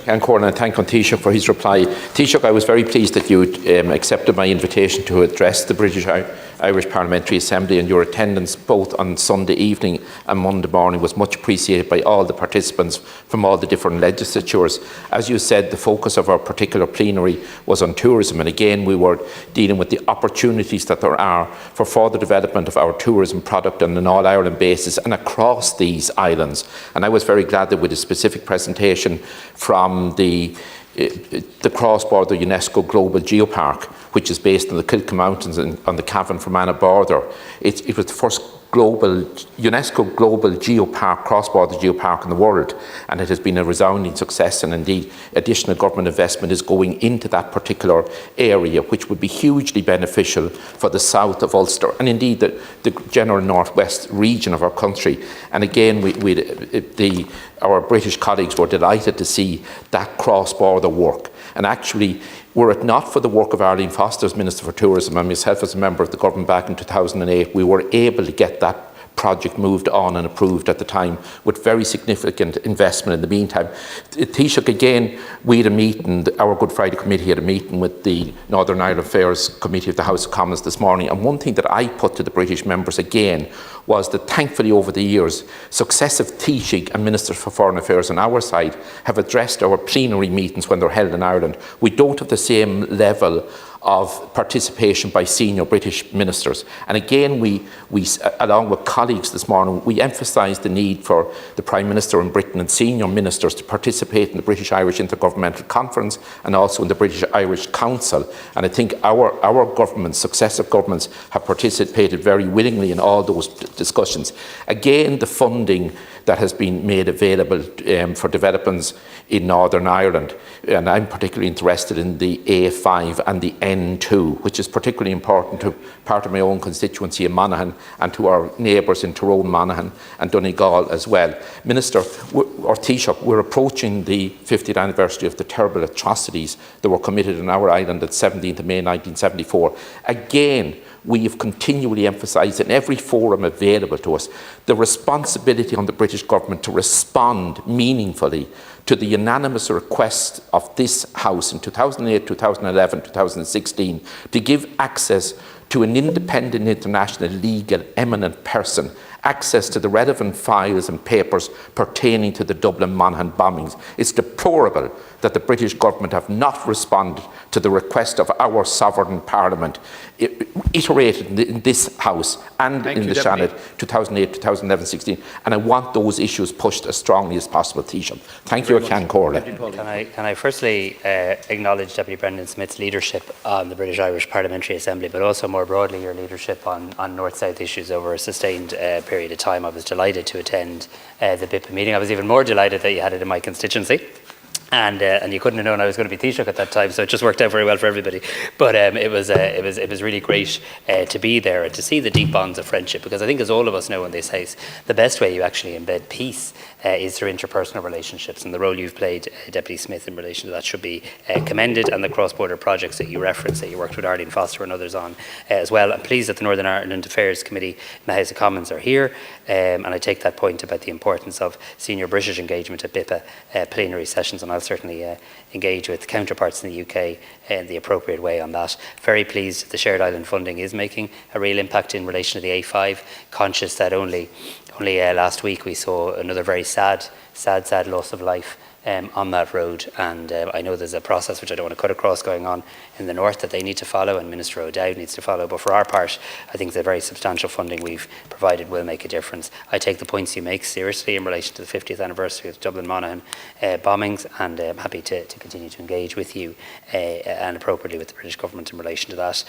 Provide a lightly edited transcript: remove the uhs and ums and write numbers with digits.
And Cornan, thank on Taoiseach for his reply. Taoiseach, I was very pleased that you accepted my invitation to address the Irish Parliamentary Assembly, and your attendance both on Sunday evening and Monday morning was much appreciated by all the participants from all the different legislatures. As you said, the focus of our particular plenary was on tourism, and again we were dealing with the opportunities that there are for further development of our tourism product on an all-Ireland basis and across these islands. And I was very glad that with a specific presentation from the cross-border UNESCO Global Geopark, which is based on the Kilka Mountains and on the Cavan-Fermanagh border. It was the first UNESCO Global Geopark, cross-border geopark in the world, and it has been a resounding success, and indeed additional government investment is going into that particular area, which would be hugely beneficial for the south of Ulster and indeed the general northwest region of our country. And again, our British colleagues were delighted to see that cross-border work. And actually, were it not for the work of Arlene Foster as Minister for Tourism and myself as a member of the government back in 2008, we were able to get that project moved on and approved at the time with very significant investment in the meantime. Taoiseach, again, we had a meeting, our Good Friday Committee had a meeting with the Northern Ireland Affairs Committee of the House of Commons this morning, and one thing that I put to the British members again was that thankfully over the years, successive Taoiseach and Ministers for Foreign Affairs on our side have addressed our plenary meetings when they're held in Ireland. We don't have the same level of participation by senior British ministers. And again, we along with colleagues this morning, we emphasised the need for the Prime Minister in Britain and senior ministers to participate in the British-Irish Intergovernmental Conference and also in the British-Irish Council. And I think our governments, successive governments, have participated very willingly in all those discussions. Again, the funding that has been made available for developments in Northern Ireland, and I'm particularly interested in the A5 and the N2, which is particularly important to part of my own constituency in Monaghan and to our neighbours in Tyrone, Monaghan and Donegal as well. Minister, or Taoiseach, we're approaching the 50th anniversary of the terrible atrocities that were committed on our island on 17th of May 1974. Again, we have continually emphasised in every forum available to us the responsibility on the British government to respond meaningfully to the unanimous request of this House in 2008, 2011, 2016 to give access to an independent international legal eminent person access to the relevant files and papers pertaining to the Dublin Monaghan bombings. It's deplorable that the British government have not responded to the request of our sovereign parliament, iterated in this House and in the Senate, 2008, 2011, 16, and I want those issues pushed as strongly as possible, Taoiseach. Thank you, Can Corley. Can I firstly acknowledge Deputy Brendan Smith's leadership on the British-Irish Parliamentary Assembly, but also more broadly your leadership on North-South issues over a sustained period of time. I was delighted to attend the BIPA meeting. I was even more delighted that you had it in my constituency. And you couldn't have known I was going to be Taoiseach at that time, so it just worked out very well for everybody. But it was really great to be there and to see the deep bonds of friendship, because I think, as all of us know in this house, the best way you actually embed peace is through interpersonal relationships, and the role you've played, Deputy Smith, in relation to that should be commended, and the cross-border projects that you referenced, that you worked with Arlene Foster and others on as well. I'm pleased that the Northern Ireland Affairs Committee in the House of Commons are here, and I take that point about the importance of senior British engagement at BIPA plenary sessions, and I'll certainly engage with counterparts in the UK in the appropriate way on that. Very pleased that the shared island funding is making a real impact in relation to the A5, conscious that only last week we saw another very sad loss of life on that road, and I know there's a process which I don't want to cut across going on in the north that they need to follow and Minister O'Dowd needs to follow, but for our part I think the very substantial funding we've provided will make a difference. I take the points you make seriously in relation to the 50th anniversary of Dublin Monaghan bombings, and I'm happy to continue to engage with you and appropriately with the British government in relation to that.